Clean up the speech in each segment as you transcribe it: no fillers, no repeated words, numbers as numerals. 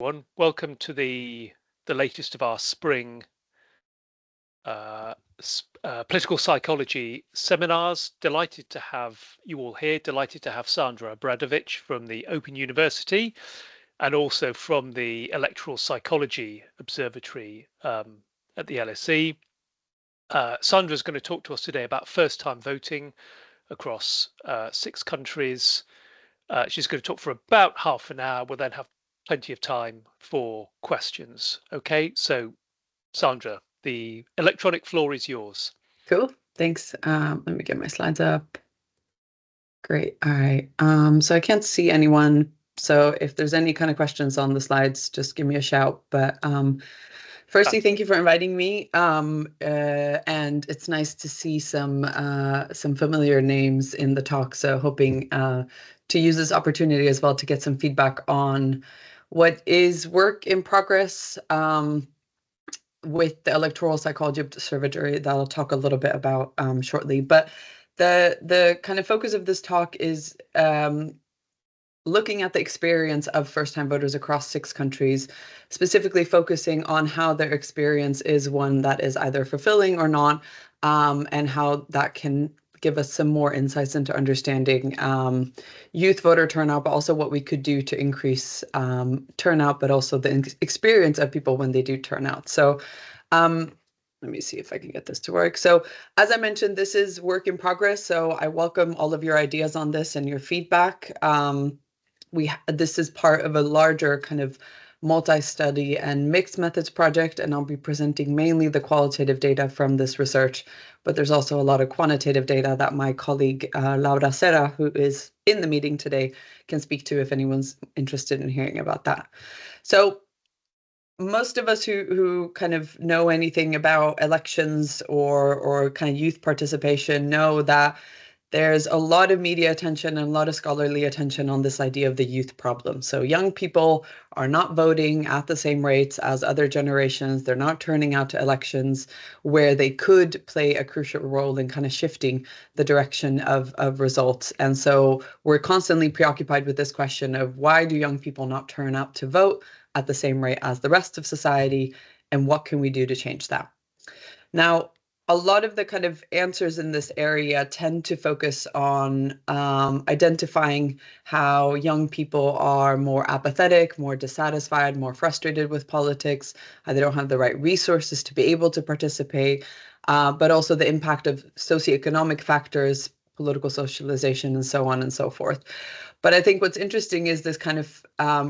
Everyone. Welcome to the latest of our spring political psychology seminars. Delighted to have you all here. Delighted to have Sandra Obradovic from the Open University and also from the Electoral Psychology Observatory at the LSE. Sandra is going to talk to us today about first-time voting across 6 countries. She's going to talk for about half an hour. We'll then have plenty of time for questions. Okay, so Sandra, the electronic floor is yours. Cool. Thanks. Let me get my slides up. Great. All right. So I can't see anyone. So if there's any kind of questions on the slides, just give me a shout. But firstly, thank you for inviting me. And it's nice to see some familiar names in the talk. So hoping to use this opportunity as well to get some feedback on what is work in progress with the Electoral Psychology Observatory that I'll talk a little bit about shortly. But the kind of focus of this talk is looking at the experience of first-time voters across 6 countries, specifically focusing on how their experience is one that is either fulfilling or not, and how that can give us some more insights into understanding youth voter turnout, but also what we could do to increase turnout, but also the experience of people when they do turn out. So let me see if I can get this to work. So as I mentioned, this is work in progress. So I welcome all of your ideas on this and your feedback. This is part of a larger kind of multi-study and mixed methods project, and I'll be presenting mainly the qualitative data from this research, but there's also a lot of quantitative data that my colleague Laura Serra, who is in the meeting today, can speak to if anyone's interested in hearing about that. So most of us who kind of know anything about elections or kind of youth participation know that there's a lot of media attention and a lot of scholarly attention on this idea of the youth problem. So young people are not voting at the same rates as other generations. They're not turning out to elections where they could play a crucial role in kind of shifting the direction of results. And so we're constantly preoccupied with this question of why do young people not turn out to vote at the same rate as the rest of society, and what can we do to change that? Now, a lot of the kind of answers in this area tend to focus on identifying how young people are more apathetic, more dissatisfied, more frustrated with politics. They don't have the right resources to be able to participate, but also the impact of socioeconomic factors, political socialization, and so on and so forth. But I think what's interesting is this kind of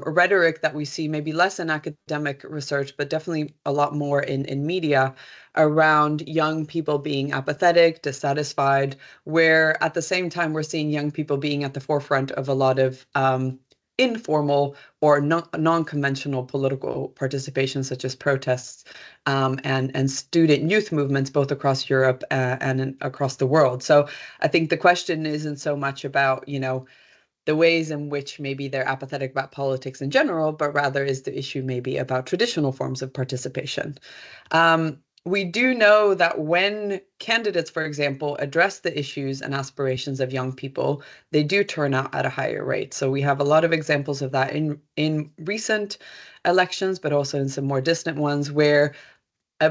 rhetoric that we see maybe less in academic research, but definitely a lot more in media around young people being apathetic, dissatisfied, where at the same time we're seeing young people being at the forefront of a lot of informal or non-conventional political participation, such as protests and student youth movements, both across Europe and across the world. So I think the question isn't so much about, the ways in which maybe they're apathetic about politics in general, but rather is the issue maybe about traditional forms of participation. We do know that when candidates, for example, address the issues and aspirations of young people, they do turn out at a higher rate. So we have a lot of examples of that in recent elections, but also in some more distant ones where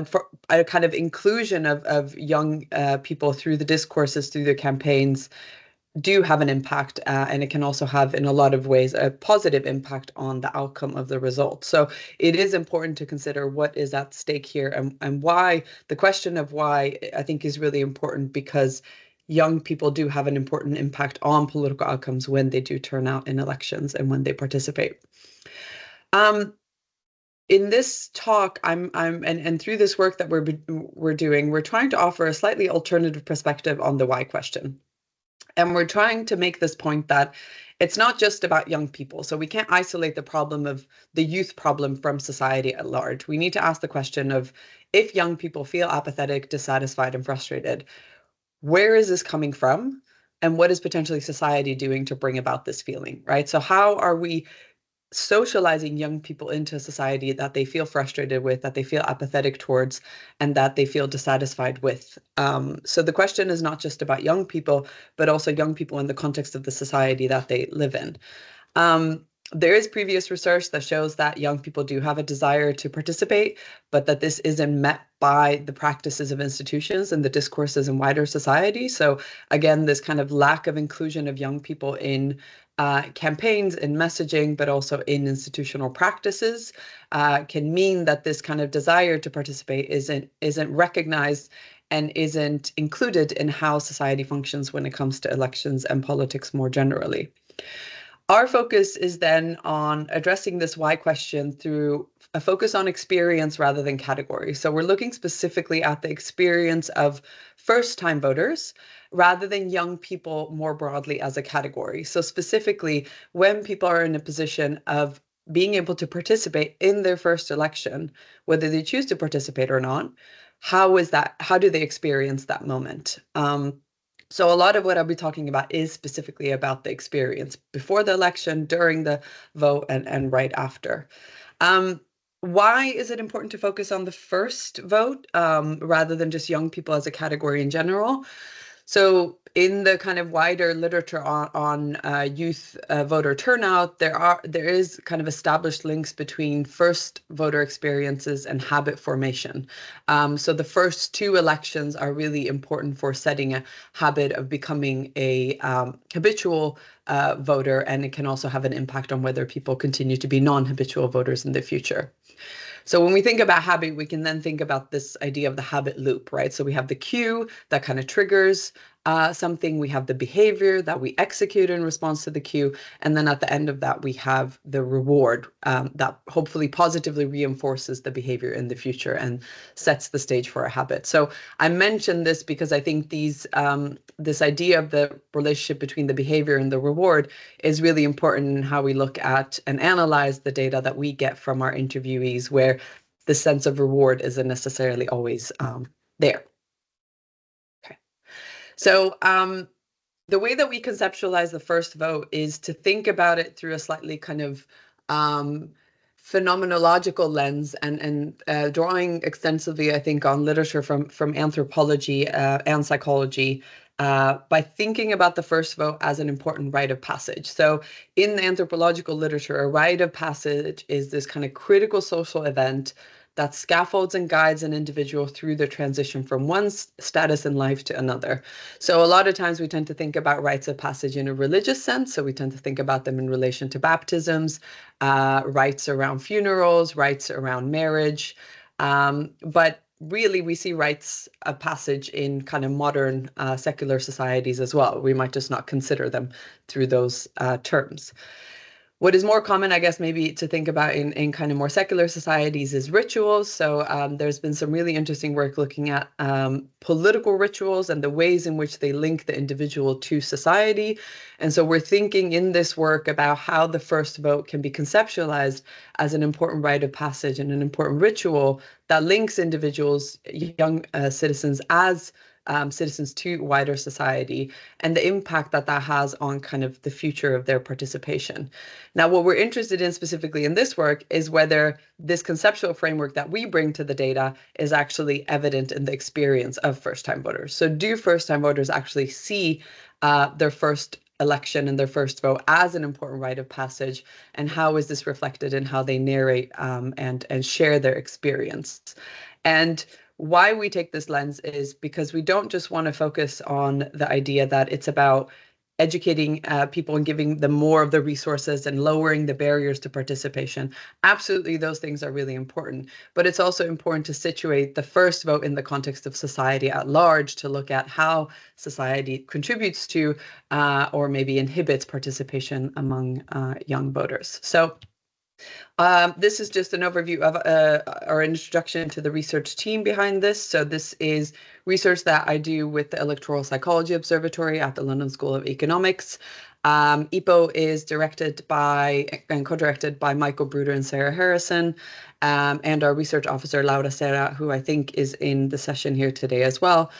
for a kind of inclusion of young people through the discourses, through the campaigns, do have an impact, and it can also have, in a lot of ways, a positive impact on the outcome of the result. So it is important to consider what is at stake here and why. The question of why, I think, is really important because young people do have an important impact on political outcomes when they do turn out in elections and when they participate. In this talk, and through this work that we're doing, we're trying to offer a slightly alternative perspective on the why question. And we're trying to make this point that it's not just about young people. So we can't isolate the problem of the youth problem from society at large. We need to ask the question of, if young people feel apathetic, dissatisfied, and frustrated, where is this coming from? And what is potentially society doing to bring about this feeling, right? So how are we socializing young people into a society that they feel frustrated with, that they feel apathetic towards, and that they feel dissatisfied with? So the question is not just about young people, but also young people in the context of the society that they live in. There is previous research that shows that young people do have a desire to participate, but that this isn't met by the practices of institutions and the discourses in wider society. So again, this kind of lack of inclusion of young people in campaigns, in messaging, but also in institutional practices can mean that this kind of desire to participate isn't recognized and isn't included in how society functions when it comes to elections and politics more generally. Our focus is then on addressing this why question through a focus on experience rather than category. So we're looking specifically at the experience of first-time voters rather than young people more broadly as a category. So specifically, when people are in a position of being able to participate in their first election, whether they choose to participate or not, how do they experience that moment? So a lot of what I'll be talking about is specifically about the experience before the election, during the vote, and right after. Um, why is it important to focus on the first vote rather than just young people as a category in general? So in the kind of wider literature on youth voter turnout, there is kind of established links between first voter experiences and habit formation. So the first two elections are really important for setting a habit of becoming a habitual voter, and it can also have an impact on whether people continue to be non-habitual voters in the future. So when we think about habit, we can then think about this idea of the habit loop, right? So we have the cue that kind of triggers something, we have the behavior that we execute in response to the cue, and then at the end of that, we have the reward that hopefully positively reinforces the behavior in the future and sets the stage for a habit. So I mentioned this because I think this idea of the relationship between the behavior and the reward is really important in how we look at and analyze the data that we get from our interviewees, where the sense of reward isn't necessarily always there. Okay. So the way that we conceptualize the first vote is to think about it through a slightly kind of phenomenological lens and drawing extensively, I think, on literature from anthropology and psychology by thinking about the first vote as an important rite of passage. So in the anthropological literature, a rite of passage is this kind of critical social event that scaffolds and guides an individual through the transition from one status in life to another. So a lot of times we tend to think about rites of passage in a religious sense. So we tend to think about them in relation to baptisms, rites around funerals, rites around marriage. But really, we see rites of passage in kind of modern secular societies as well. We might just not consider them through those terms. What is more common, I guess, maybe to think about in kind of more secular societies is rituals. So there's been some really interesting work looking at political rituals and the ways in which they link the individual to society. And so we're thinking in this work about how the first vote can be conceptualized as an important rite of passage and an important ritual that links individuals, young citizens, as citizens to wider society, and the impact that that has on kind of the future of their participation. Now, what we're interested in specifically in this work is whether this conceptual framework that we bring to the data is actually evident in the experience of first-time voters. So do first-time voters actually see their first election and their first vote as an important rite of passage, and how is this reflected in how they narrate and share their experience? And why we take this lens is because we don't just want to focus on the idea that it's about educating people and giving them more of the resources and lowering the barriers to participation. Absolutely, those things are really important. But it's also important to situate the first vote in the context of society at large, to look at how society contributes to or maybe inhibits participation among young voters. So this is just an overview of or an introduction to the research team behind this. So this is research that I do with the Electoral Psychology Observatory at the London School of Economics. EPO is directed by and co-directed by Michael Bruder and Sarah Harrison, and our research officer, Laura Serra, who I think is in the session here today as well,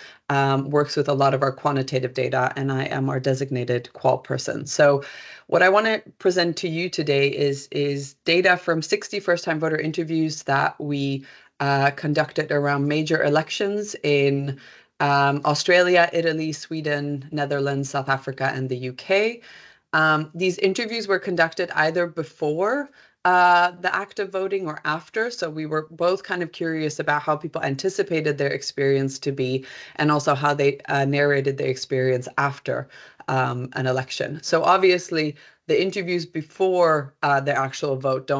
works with a lot of our quantitative data, and I am our designated qual person. So what I want to present to you today is data from 60 first-time voter interviews that we conducted around major elections in Australia, Italy, Sweden, Netherlands, South Africa, and the UK. These interviews were conducted either before the act of voting or after. So we were both kind of curious about how people anticipated their experience to be, and also how they narrated their experience after an election. So obviously, the interviews before the actual vote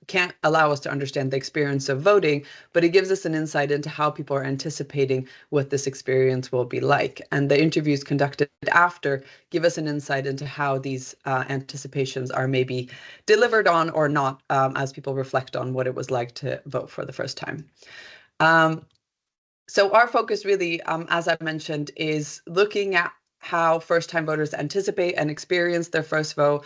can't allow us to understand the experience of voting, but it gives us an insight into how people are anticipating what this experience will be like. And the interviews conducted after give us an insight into how these anticipations are maybe delivered on or not, as people reflect on what it was like to vote for the first time. So our focus really, as I mentioned, is looking at how first-time voters anticipate and experience their first vote,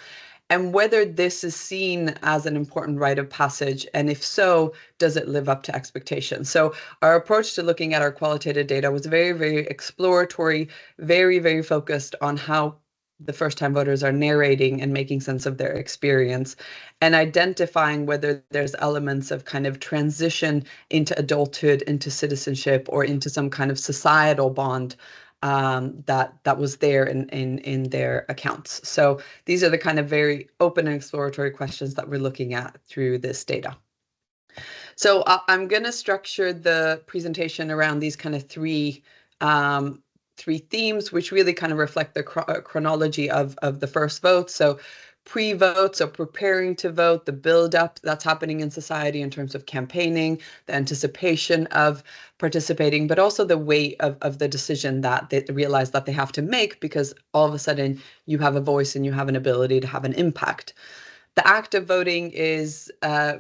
and whether this is seen as an important rite of passage, and if so, does it live up to expectations? So our approach to looking at our qualitative data was very, very exploratory, very, very focused on how the first-time voters are narrating and making sense of their experience, and identifying whether there's elements of kind of transition into adulthood, into citizenship, or into some kind of societal bond that was there in their accounts. So these are the kind of very open and exploratory questions that we're looking at through this data. So I'm going to structure the presentation around these kind of three themes, which really kind of reflect the chronology of the first vote. So pre-vote, so preparing to vote, the build-up that's happening in society in terms of campaigning, the anticipation of participating, but also the weight of the decision that they realize that they have to make, because all of a sudden you have a voice and you have an ability to have an impact. The act of voting is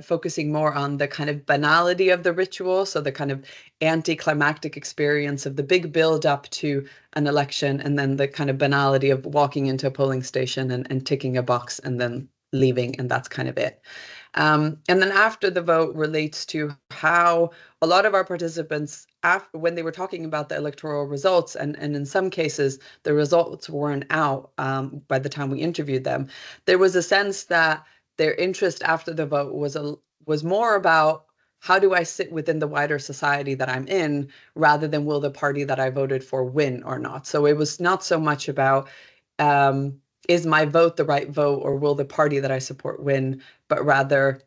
focusing more on the kind of banality of the ritual, so the kind of anticlimactic experience of the big build up to an election, and then the kind of banality of walking into a polling station and ticking a box and then leaving, and that's kind of it. And then after the vote relates to how a lot of our participants, when they were talking about the electoral results, and in some cases the results weren't out by the time we interviewed them, there was a sense that their interest after the vote was more about, how do I sit within the wider society that I'm in, rather than will the party that I voted for win or not. So it was not so much about, is my vote the right vote, or will the party that I support win, but rather,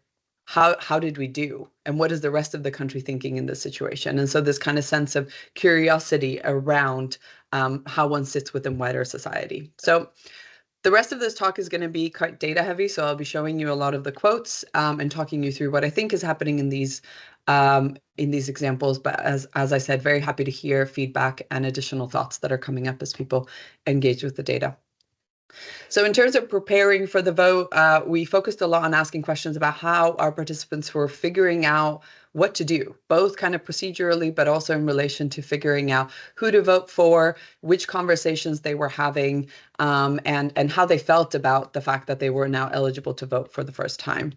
how did we do, and what is the rest of the country thinking in this situation? And so this kind of sense of curiosity around how one sits within wider society. So the rest of this talk is going to be quite data heavy, so I'll be showing you a lot of the quotes and talking you through what I think is happening in these examples. But as I said, very happy to hear feedback and additional thoughts that are coming up as people engage with the data. So in terms of preparing for the vote, we focused a lot on asking questions about how our participants were figuring out what to do, both kind of procedurally, but also in relation to figuring out who to vote for, which conversations they were having, and how they felt about the fact that they were now eligible to vote for the first time.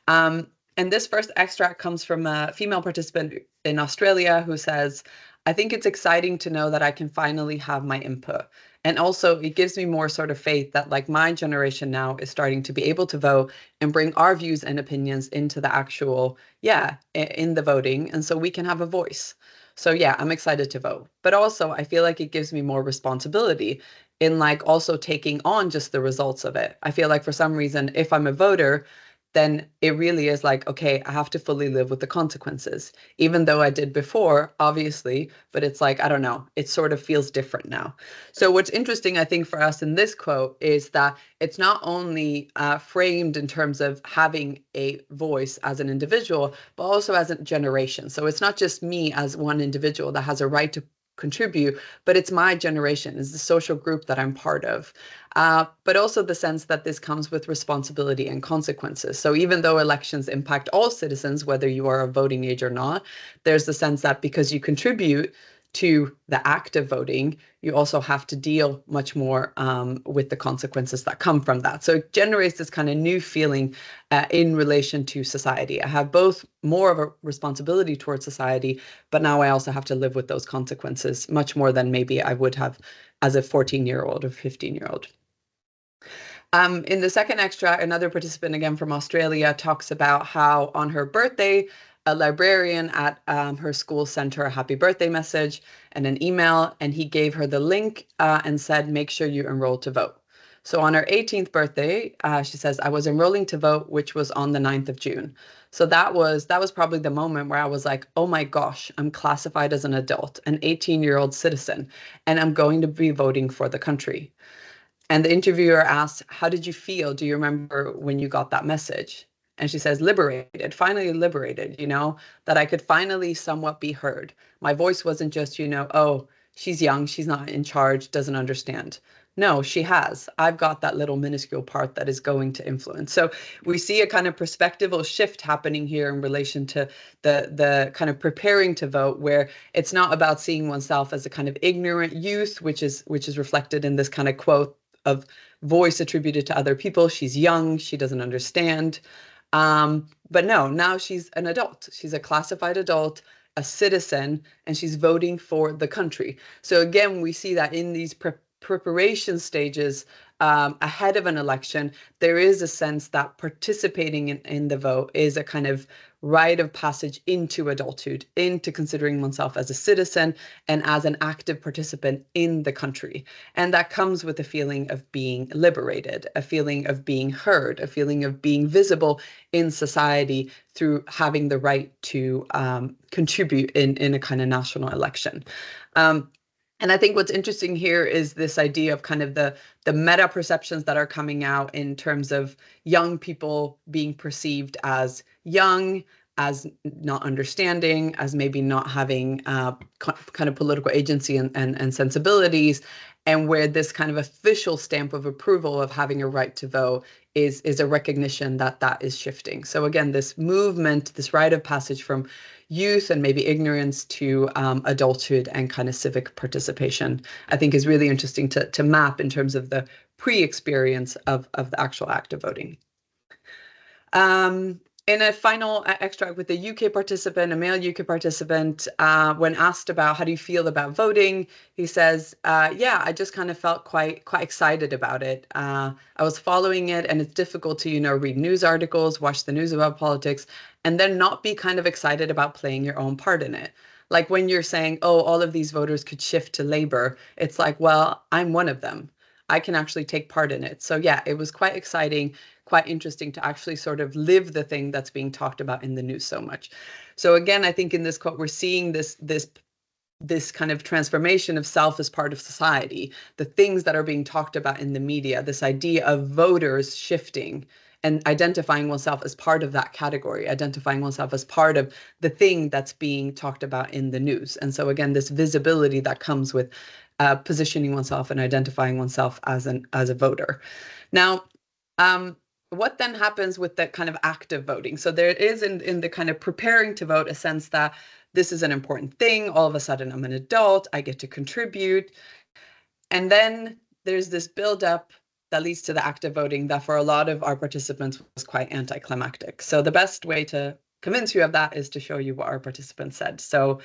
And this first extract comes from a female participant in Australia who says, "I think it's exciting to know that I can finally have my input. And also it gives me more sort of faith that like my generation now is starting to be able to vote and bring our views and opinions into the actual, in the voting. And so we can have a voice. So yeah, I'm excited to vote. But also I feel like it gives me more responsibility in like also taking on just the results of it. I feel like for some reason, if I'm a voter, then it really is like, okay, I have to fully live with the consequences, even though I did before, obviously, but it's like, I don't know, it sort of feels different now. So what's interesting, I think, for us in this quote is that it's not only framed in terms of having a voice as an individual, but also as a generation. So it's not just me as one individual that has a right to contribute, but it's my generation, it's the social group that I'm part of. But also the sense that this comes with responsibility and consequences. So even though elections impact all citizens, whether you are of voting age or not, there's the sense that because you contribute to the act of voting, you also have to deal much more with the consequences that come from that. So it generates this kind of new feeling in relation to society. I have both more of a responsibility towards society, but now I also have to live with those consequences much more than maybe I would have as a 14-year-old or 15-year-old. In the second extract, another participant, again from Australia, talks about how on her birthday, a librarian at her school sent her a happy birthday message and an email, and he gave her the link and said, make sure you enroll to vote. So on her 18th birthday, she says, I was enrolling to vote, which was on the 9th of June. So that was probably the moment where I was like, oh my gosh, I'm classified as an adult, an 18-year-old citizen, and I'm going to be voting for the country. And the interviewer asked, how did you feel? Do you remember when you got that message? And she says, liberated, finally liberated, that I could finally somewhat be heard. My voice wasn't just, oh, she's young, she's not in charge, doesn't understand. No, she has. I've got that little minuscule part that is going to influence. So we see a kind of perspectival shift happening here in relation to the kind of preparing to vote, where it's not about seeing oneself as a kind of ignorant youth, which is reflected in this kind of quote of voice attributed to other people. She's young, she doesn't understand. But no, now she's an adult. She's a classified adult, a citizen, and she's voting for the country. So again, we see that in these preparation stages ahead of an election, there is a sense that participating in the vote is a kind of rite of passage into adulthood, into considering oneself as a citizen and as an active participant in the country. And that comes with a feeling of being liberated, a feeling of being heard, a feeling of being visible in society through having the right to contribute in a kind of national election. And I think what's interesting here is this idea of kind of the meta perceptions that are coming out in terms of young people being perceived as young, as not understanding, as maybe not having kind of political agency and sensibilities, and where this kind of official stamp of approval of having a right to vote is a recognition that that is shifting. So again, this movement, this rite of passage from youth and maybe ignorance to adulthood and kind of civic participation, I think is really interesting to map in terms of the pre-experience of the actual act of voting. In a final extract with a UK participant, a male UK participant, when asked about how do you feel about voting, he says, yeah, I just kind of felt quite excited about it. I was following it, and it's difficult to, read news articles, watch the news about politics, and then not be kind of excited about playing your own part in it. Like when you're saying, oh, all of these voters could shift to Labour, it's like, well, I'm one of them. I can actually take part in it. So yeah, it was quite exciting, quite interesting to actually sort of live the thing that's being talked about in the news so much. So again, I think in this quote, we're seeing this kind of transformation of self as part of society, the things that are being talked about in the media, this idea of voters shifting and identifying oneself as part of that category, identifying oneself as part of the thing that's being talked about in the news. And so again, this visibility that comes with positioning oneself and identifying oneself as a voter. Now, what then happens with the kind of active voting? So there is in the kind of preparing to vote a sense that this is an important thing. All of a sudden, I'm an adult. I get to contribute. And then there's this buildup that leads to the active voting that for a lot of our participants was quite anticlimactic. So the best way to convince you of that is to show you what our participants said. So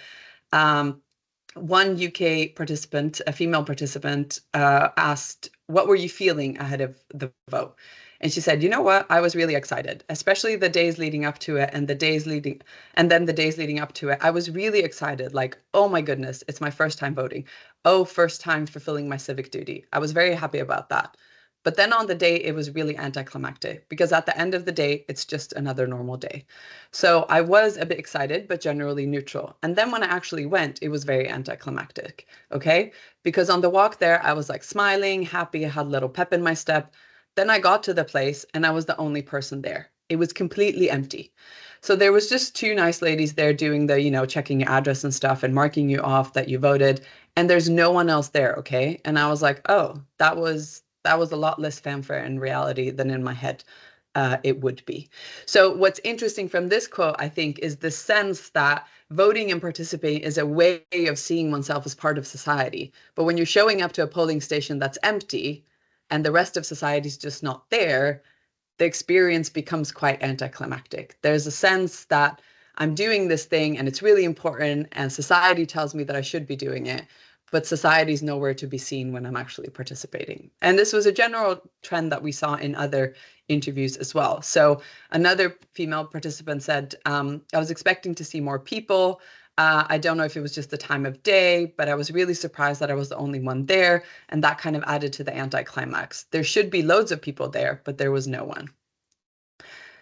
one UK participant, a female participant, asked, what were you feeling ahead of the vote? And she said, you know what? I was really excited, especially the days leading up to it and the days leading up to it. I was really excited. Like, oh my goodness, it's my first time voting. Oh, first time fulfilling my civic duty. I was very happy about that. But then on the day, it was really anticlimactic because at the end of the day, it's just another normal day. So I was a bit excited, but generally neutral. And then when I actually went, it was very anticlimactic. Okay. Because on the walk there, I was like smiling, happy, I had a little pep in my step. Then I got to the place and I was the only person there. It was completely empty. So there was just two nice ladies there doing the, checking your address and stuff and marking you off that you voted. And there's no one else there. Okay. And I was like, oh, that was a lot less fanfare in reality than in my head it would be. So what's interesting from this quote, I think, is the sense that voting and participating is a way of seeing oneself as part of society. But when you're showing up to a polling station that's empty and the rest of society is just not there, the experience becomes quite anticlimactic. There's a sense that I'm doing this thing and it's really important and society tells me that I should be doing it, but society's nowhere to be seen when I'm actually participating. And this was a general trend that we saw in other interviews as well. So another female participant said, I was expecting to see more people. I don't know if it was just the time of day, but I was really surprised that I was the only one there, and that kind of added to the anticlimax. There should be loads of people there, but there was no one.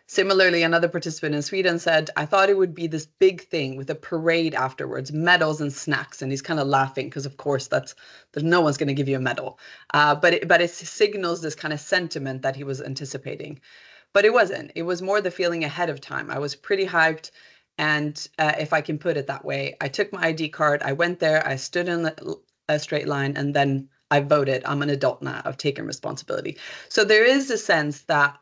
Similarly, another participant in Sweden said, I thought it would be this big thing with a parade afterwards, medals and snacks. And he's kind of laughing because, of course, there's no one's going to give you a medal. But it signals this kind of sentiment that he was anticipating. But it wasn't. It was more the feeling ahead of time. I was pretty hyped. And if I can put it that way, I took my ID card, I went there, I stood in a straight line, and then I voted. I'm an adult now. I've taken responsibility. So there is a sense that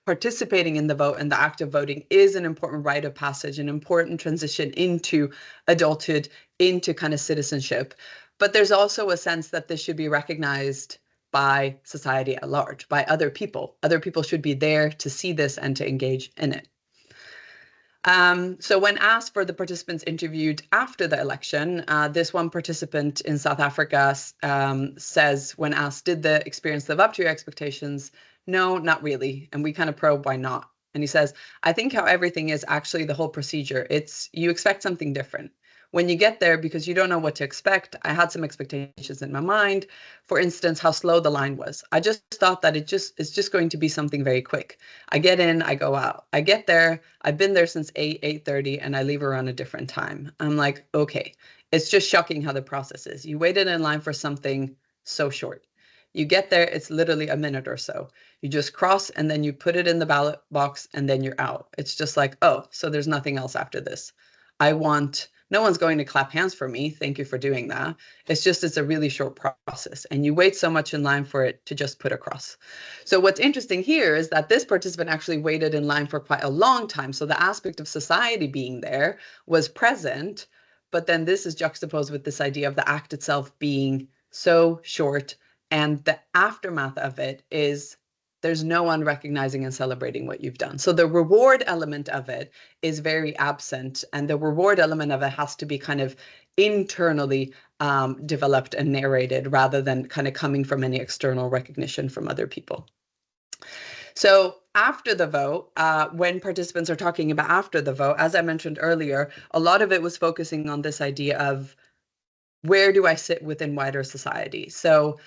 participating in the vote and the act of voting is an important rite of passage, an important transition into adulthood, into kind of citizenship. But there's also a sense that this should be recognized by society at large, by other people. Other people should be there to see this and to engage in it. So when asked for the participants interviewed after the election, this one participant in South Africa says, when asked, did the experience live up to your expectations? No, not really. And we kind of probe why not. And he says, I think how everything is actually the whole procedure. You expect something different. When you get there, because you don't know what to expect, I had some expectations in my mind. For instance, how slow the line was. I just thought that it's just going to be something very quick. I get in, I go out. I get there, I've been there since 8:30, and I leave around a different time. I'm like, okay, it's just shocking how the process is. You waited in line for something so short. You get there, it's literally a minute or so. You just cross and then you put it in the ballot box and then you're out. It's just like, oh, so there's nothing else after this. No one's going to clap hands for me. Thank you for doing that. It's a really short process. And you wait so much in line for it to just put across. So what's interesting here is that this participant actually waited in line for quite a long time. So the aspect of society being there was present, but then this is juxtaposed with this idea of the act itself being so short. And the aftermath of it is there's no one recognizing and celebrating what you've done. So the reward element of it is very absent. And the reward element of it has to be kind of internally developed and narrated rather than kind of coming from any external recognition from other people. So after the vote, when participants are talking about after the vote, as I mentioned earlier, a lot of it was focusing on this idea of where do I sit within wider society? So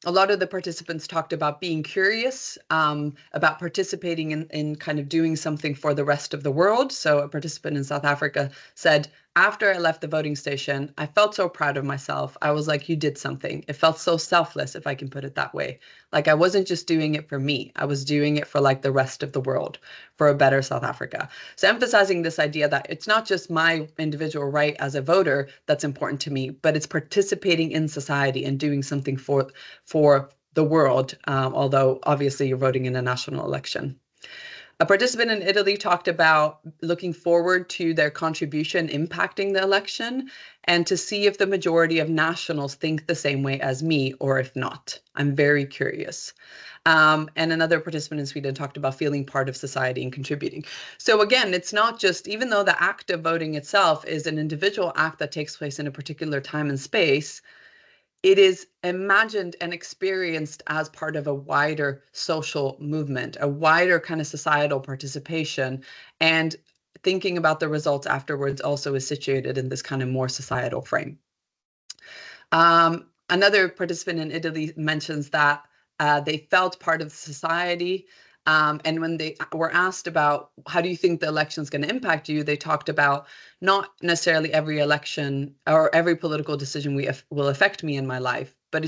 a lot of the participants talked about being curious, about participating in kind of doing something for the rest of the world. So a participant in South Africa said, after I left the voting station, I felt so proud of myself. I was like, you did something. It felt so selfless, if I can put it that way. Like I wasn't just doing it for me. I was doing it for like the rest of the world, for a better South Africa. So emphasizing this idea that it's not just my individual right as a voter that's important to me, but it's participating in society and doing something for the world, although obviously you're voting in a national election. A participant in Italy talked about looking forward to their contribution impacting the election and to see if the majority of nationals think the same way as me or if not. I'm very curious. And another participant in Sweden talked about feeling part of society and contributing. So again, it's not just, even though the act of voting itself is an individual act that takes place in a particular time and space, it is imagined and experienced as part of a wider social movement, a wider kind of societal participation. And thinking about the results afterwards also is situated in this kind of more societal frame. Another participant in Italy mentions that they felt part of society. And when they were asked about how do you think the election is going to impact you, they talked about not necessarily every election or every political decision will affect me in my life, but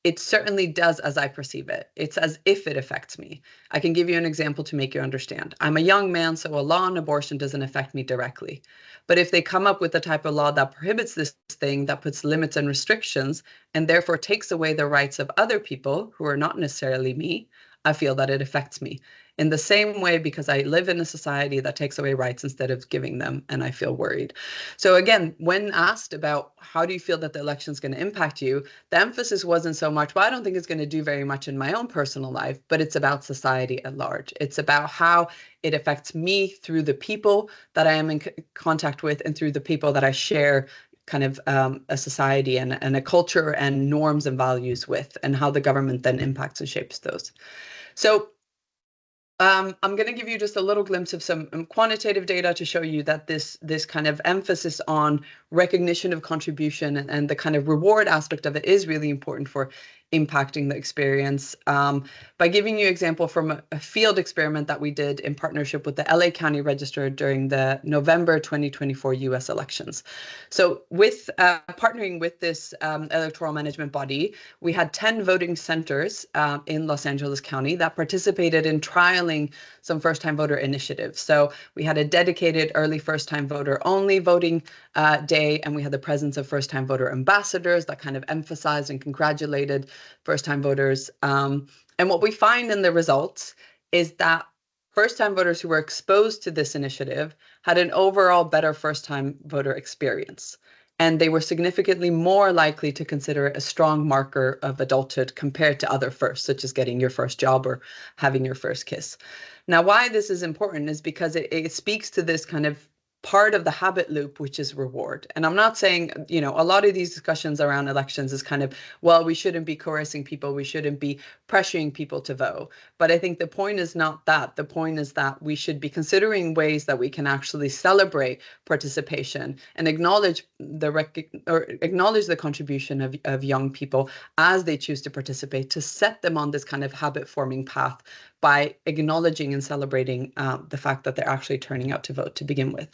it certainly does as I perceive it. It's as if it affects me. I can give you an example to make you understand. I'm a young man, so a law on abortion doesn't affect me directly. But if they come up with a type of law that prohibits this thing, that puts limits and restrictions, and therefore takes away the rights of other people who are not necessarily me, I feel that it affects me. In the same way, because I live in a society that takes away rights instead of giving them, and I feel worried. So again, when asked about how do you feel that the election is going to impact you, the emphasis wasn't so much, well, I don't think it's going to do very much in my own personal life, but it's about society at large. It's about how it affects me through the people that I am in contact with and through the people that I share kind of a society and a culture and norms and values with, and how the government then impacts and shapes those. So I'm going to give you just a little glimpse of some quantitative data to show you that this kind of emphasis on recognition of contribution and the kind of reward aspect of it is really important for impacting the experience. By giving you an example from a field experiment that we did in partnership with the LA County Register during the November 2024 US elections. So with partnering with this electoral management body, we had 10 voting centers in Los Angeles County that participated in trialing some first-time voter initiatives. So we had a dedicated early first-time voter only voting day, and we had the presence of first-time voter ambassadors that kind of emphasized and congratulated first-time voters. And what we find in the results is that first-time voters who were exposed to this initiative had an overall better first-time voter experience. And they were significantly more likely to consider it a strong marker of adulthood compared to other firsts, such as getting your first job or having your first kiss. Now, why this is important is because it speaks to this kind of part of the habit loop, which is reward. And I'm not saying, a lot of these discussions around elections is kind of, well, we shouldn't be coercing people, we shouldn't be pressuring people to vote. But I think the point is not that. The point is that we should be considering ways that we can actually celebrate participation and acknowledge the contribution of young people as they choose to participate, to set them on this kind of habit forming path by acknowledging and celebrating the fact that they're actually turning out to vote to begin with.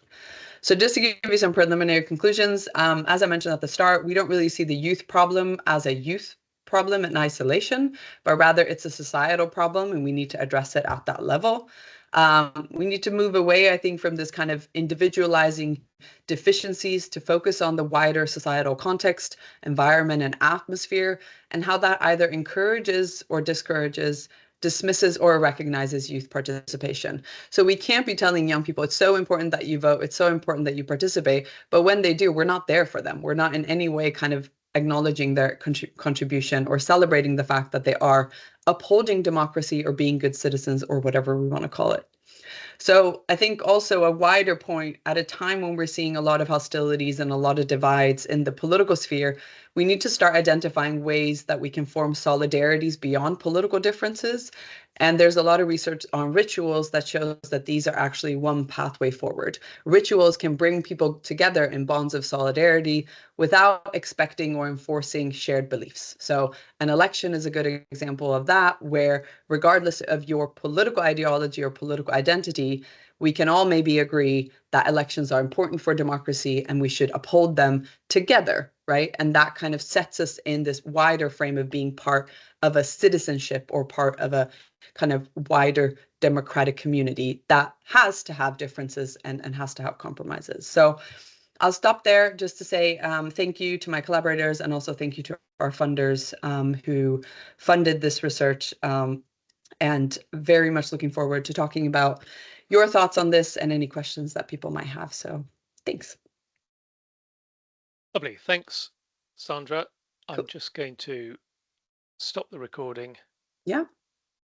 So just to give you some preliminary conclusions, as I mentioned at the start, we don't really see the youth problem as a youth problem in isolation, but rather it's a societal problem and we need to address it at that level. We need to move away, I think, from this kind of individualizing deficiencies to focus on the wider societal context, environment, and atmosphere, and how that either encourages or discourages, dismisses or recognizes youth participation. So we can't be telling young people, it's so important that you vote, it's so important that you participate, but when they do, we're not there for them. We're not in any way kind of acknowledging their contribution or celebrating the fact that they are upholding democracy or being good citizens or whatever we want to call it. So I think also a wider point, at a time when we're seeing a lot of hostilities and a lot of divides in the political sphere, we need to start identifying ways that we can form solidarities beyond political differences. And there's a lot of research on rituals that shows that these are actually one pathway forward. Rituals can bring people together in bonds of solidarity without expecting or enforcing shared beliefs. So an election is a good example of that, where regardless of your political ideology or political identity, we can all maybe agree that elections are important for democracy and we should uphold them together, right? And that kind of sets us in this wider frame of being part of a citizenship or part of a kind of wider democratic community that has to have differences and has to have compromises. So I'll stop there just to say thank you to my collaborators and also thank you to our funders who funded this research, and very much looking forward to talking about your thoughts on this and any questions that people might have. So thanks. Lovely. Thanks, Sandra. I'm Cool. just going to stop the recording. Yeah.